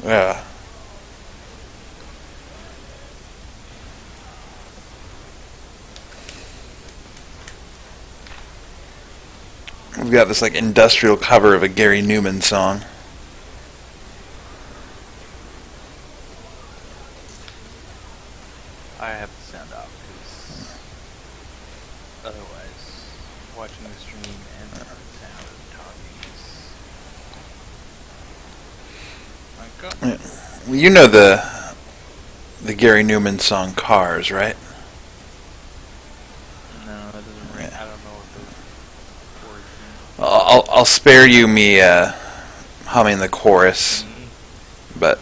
Yeah. We've got this like industrial cover of a Gary Newman song. I have to sound off because otherwise, watching the stream and the sound of talking is. Yeah. Well, you know the Gary Newman song "Cars," right? No, that doesn't ring. Yeah. I don't know what the words mean. I'll spare you me humming the chorus, but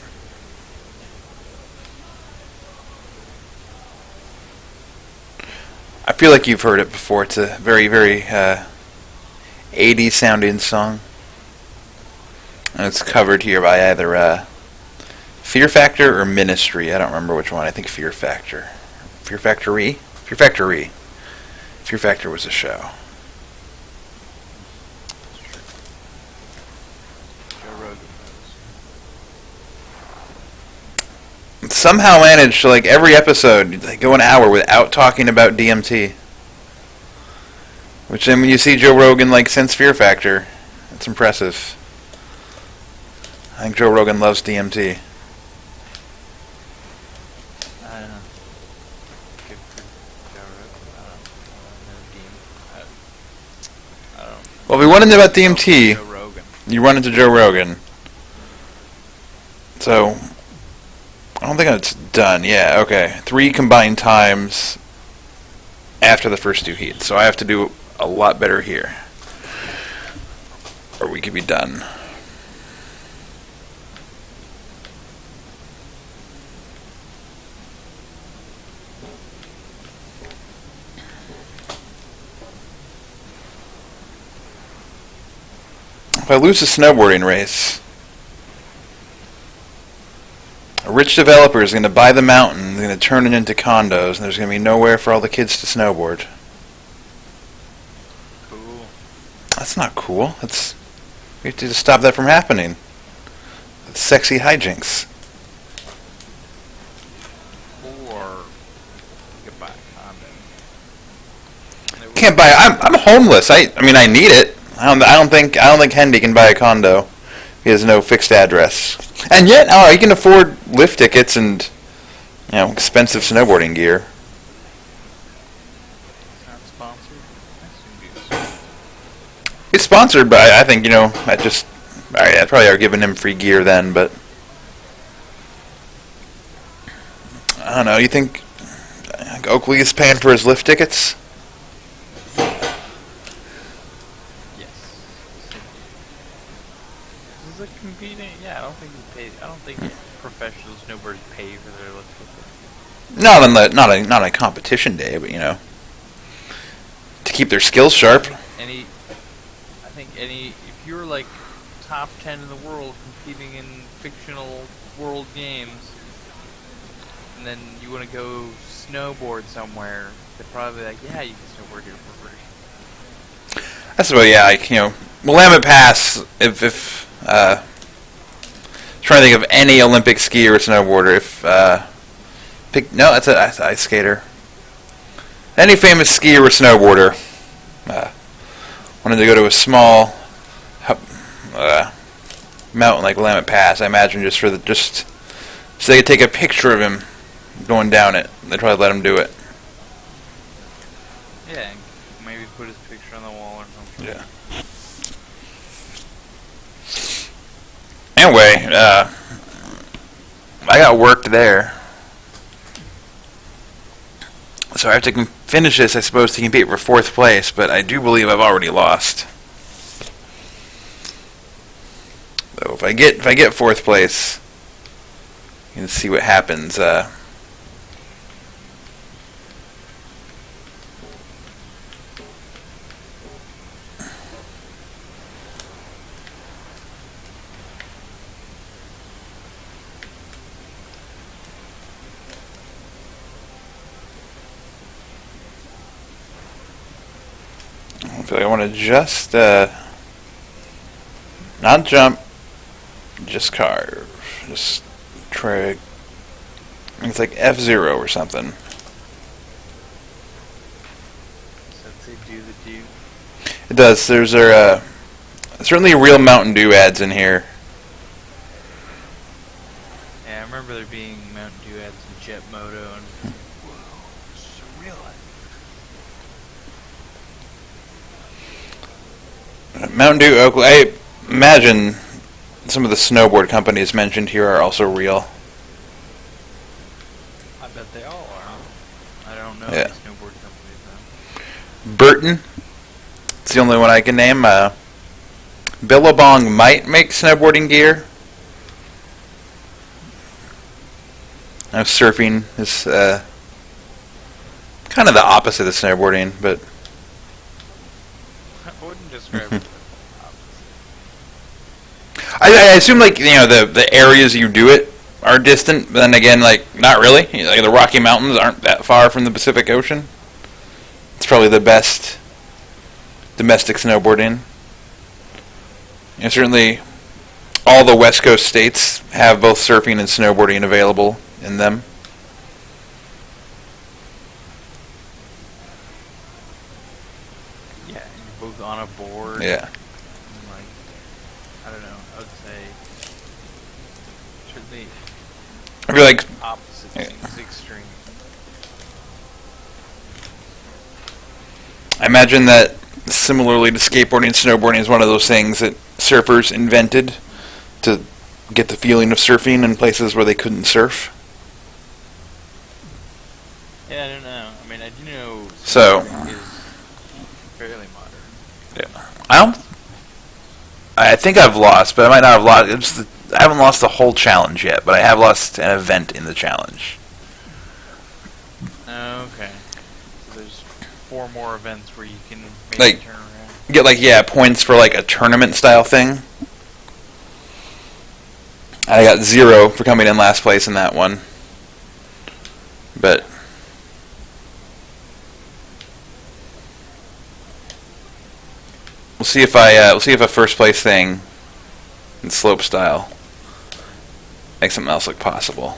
I feel like you've heard it before. It's a very, very 80s sounding song. And it's covered here by either Fear Factor or Ministry. I don't remember which one. I think Fear Factor. Fear Factory? Fear Factory. Fear Factor was a show. Joe Rogan knows. Somehow managed to, like, every episode, they go an hour without talking about DMT. Which, then when you see Joe Rogan, like, since Fear Factor, it's impressive. I think Joe Rogan loves DMT. I don't know. Good for Joe Rogan. I don't. Well, if we want to know about DMT, Joe Rogan. you run into Joe Rogan. So, I don't think it's done. Yeah, okay. 3 combined times after the first 2 heats. So I have to do a lot better here. Or we could be done. If I lose a snowboarding race, a rich developer is going to buy the mountain, they're going to turn it into condos, and there's going to be nowhere for all the kids to snowboard. Cool. That's not cool. We have to just stop that from happening. That's sexy hijinks. Or you could buy a condo. Can't buy. I'm homeless. I mean, I need it. I don't think Hendy can buy a condo. He has no fixed address, and yet, he can afford lift tickets and expensive snowboarding gear. It's not sponsored. I assume it is. It's sponsored, but I think I'd probably are giving him free gear then. But I don't know. You think Oakley is paying for his lift tickets? This is a competing. Yeah, I don't think he pays. I don't think professional snowboarders pay for their lift tickets. Not on a competition day, but to keep their skills sharp. I think if you're like top 10 in the world competing in fictional world games, and then you want to go snowboard somewhere, they're probably like, yeah, you can snowboard here for free. That's about Willamette Pass. If trying to think of any Olympic skier or snowboarder. That's an ice skater. Any famous skier or snowboarder wanted to go to a small mountain like Willamette Pass. I imagine just so they could take a picture of him going down it. They'd probably let him do it. Yeah, and maybe put his picture on the wall or something. Yeah. Anyway, I got worked there. So I have to finish this, I suppose, to compete for 4th place, but I do believe I've already lost. So if I get 4th place, you can see what happens. I feel like I want to just not jump, just carve. Just try. It's like F-Zero or something. Since they do the do. It does. There's certainly real Mountain Dew ads in here. Yeah, I remember there being Mountain Dew ads in Jet Moto, and whoa, it's surreal. Mountain Dew, Oakley. I imagine some of the snowboard companies mentioned here are also real. I bet they all are. I don't know Yeah. any snowboard companies though. Burton. It's the only one I can name. Billabong might make snowboarding gear. Surfing is kind of the opposite of snowboarding, but I wouldn't describe it. I assume like the areas you do it are distant, but then again like not really. Like the Rocky Mountains aren't that far from the Pacific Ocean. It's probably the best domestic snowboarding. Certainly all the West Coast states have both surfing and snowboarding available in them. Yeah, and you're both on a board. Yeah. And like, I don't know. I would say certainly I feel like opposite Yeah. extreme. I imagine that similarly to skateboarding, snowboarding is one of those things that surfers invented to get the feeling of surfing in places where they couldn't surf. Yeah, I don't know. I mean, I do know So- surfing is fairly modern. Yeah. I think I've lost, but I might not have lost. I haven't lost the whole challenge yet, but I have lost an event in the challenge. Okay. So there's 4 more events where you can maybe Like- turn around. You get points for like a tournament style thing. I got 0 for coming in last place in that one. But we'll see if a first place thing in slope style makes something else look possible.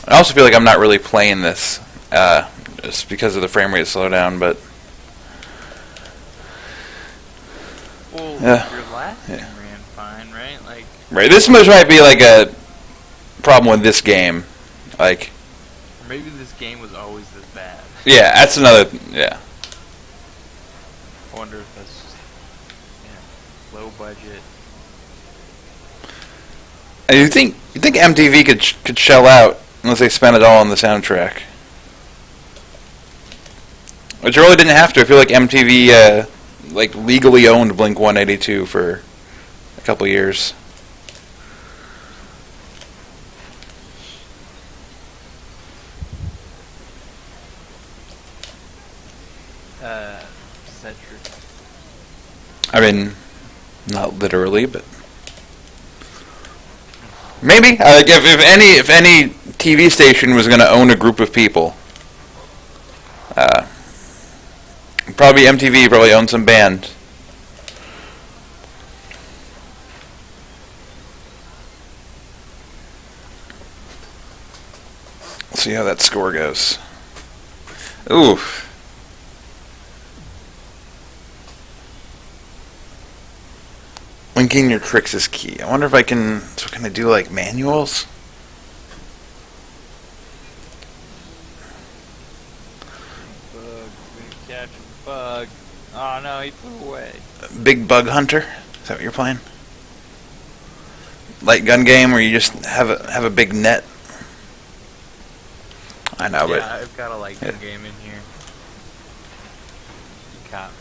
I also feel like I'm not really playing this just because of the frame rate slowdown, but Well, Yeah. your last Yeah. game ran fine, right? Like, right, this might be like a problem with this game. Like, or maybe this game was always this bad. yeah, that's another. Yeah, I wonder if that's just, low budget. and you think MTV could shell out unless they spent it all on the soundtrack, which really didn't have to. I feel like MTV like legally owned Blink 182 for a couple years. Is that true? I mean, not literally, but maybe. Like if any TV station was going to own a group of people, probably MTV probably owns some band. Let's see how that score goes. Ooh. Linking your tricks is key. I wonder if I can. So can I do like manuals? Bug. Gonna catch a bug. Oh no, he flew away. Big Bug Hunter. Is that what you're playing? Light gun game where you just have a big net. I know, Yeah, but I've got a light gun yeah. game in here. You caught me.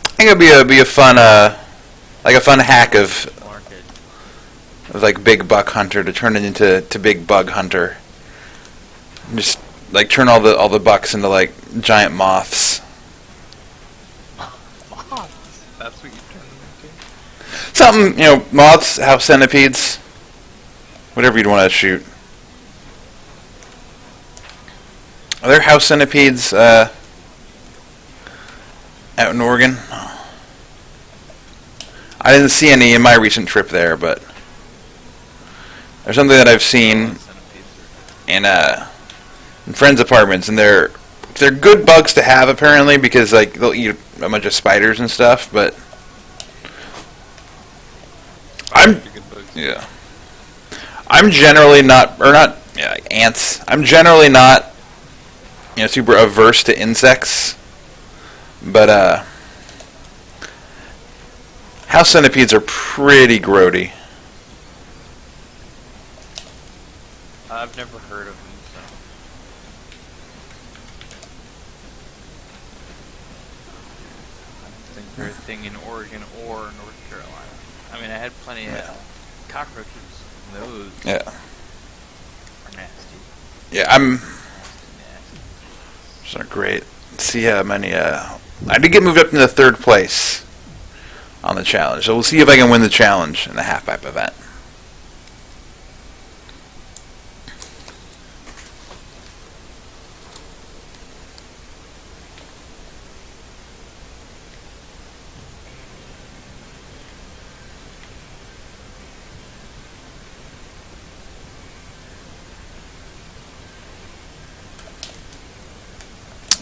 I think it'd be a fun like a fun hack of Market. like Big Buck Hunter to turn it into Big Bug Hunter. And just like turn all the bucks into like giant moths. That's what you turned them into? Something, moths, house centipedes, whatever you'd want to shoot. Are there house centipedes out in Oregon? I didn't see any in my recent trip there, but there's something that I've seen in friends' apartments, and they're good bugs to have apparently because like they'll eat a bunch of spiders and stuff. But I'm generally not like ants. I'm generally not super averse to insects, but house centipedes are pretty grody. I've never heard of them, so. I don't think they're a thing in Oregon or North Carolina. I mean, I had plenty of cockroaches. And those are nasty. Yeah, Those are great. Let's see how many. I did get moved up into the 3rd place on the challenge, so we'll see if I can win the challenge in the half pipe event.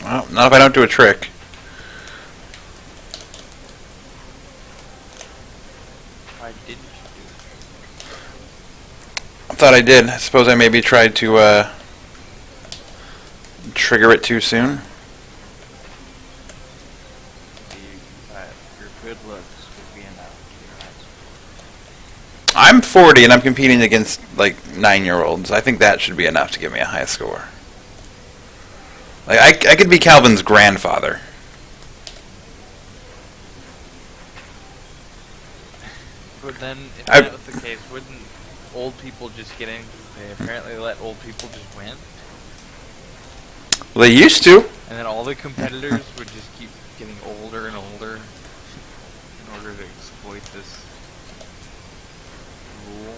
Well, not if I don't do a trick. Why didn't you do it? I thought I did. I suppose I maybe tried to trigger it too soon. Your good looks would be enough. I'm 40 and I'm competing against like 9-year-olds. I think that should be enough to give me a high score. Like I could be Calvin's grandfather. But then, if that was the case, wouldn't old people just get in? They apparently let old people just win. Well, they used to. And then all the competitors would just keep getting older and older in order to exploit this rule.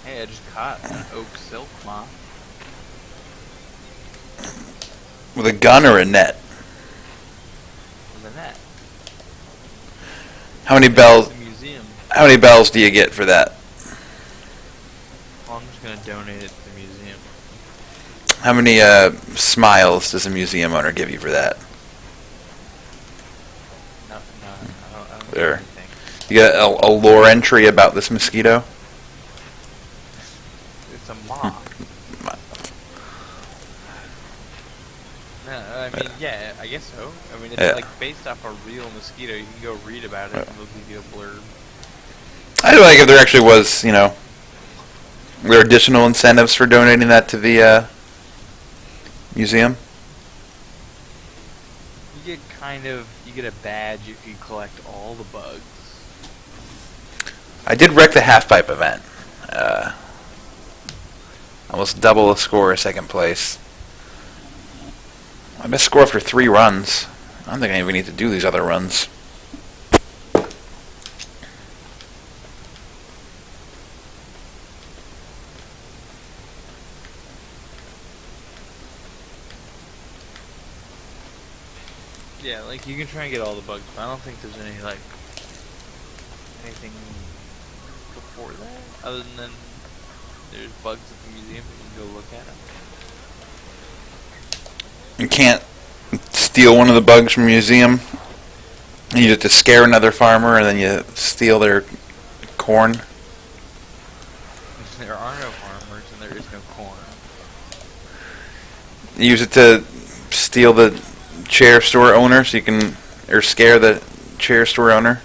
Hey, I just caught an oak silk moth. With a gun or a net? With a net. How many bells? Museum. How many bells do you get for that? Well, I'm just gonna donate it to the museum. How many smiles does a museum owner give you for that? No, I don't There. get anything. You got a lore entry about this mosquito? It's a moth. No, I mean, yeah, I guess so. I mean, it's like based off a real mosquito. You can go read about it and they'll give you a blurb. I feel like if there actually was, there are additional incentives for donating that to the museum. You get a badge if you collect all the bugs. I did wreck the half-pipe event. Almost double the score, 2nd place. My best score after 3 runs. I don't think I even need to do these other runs. Yeah, like you can try and get all the bugs, but I don't think there's anything before that, other than there's bugs at the museum. You can go look at them. You can't steal one of the bugs from a museum. You have to scare another farmer, and then you steal their corn. There are no farmers, and there is no corn. You use it to steal the chair store owner, so you can, or scare the chair store owner.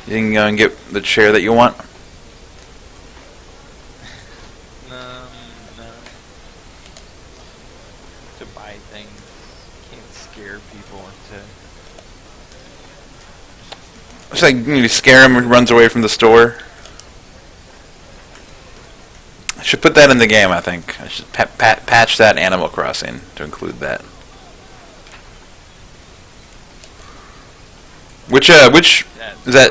You can go and get the chair that you want. No. To buy things, you can't scare people into. It's like you scare him and he runs away from the store. I should put that in the game, I think. I should patch that Animal Crossing to include that. Which is that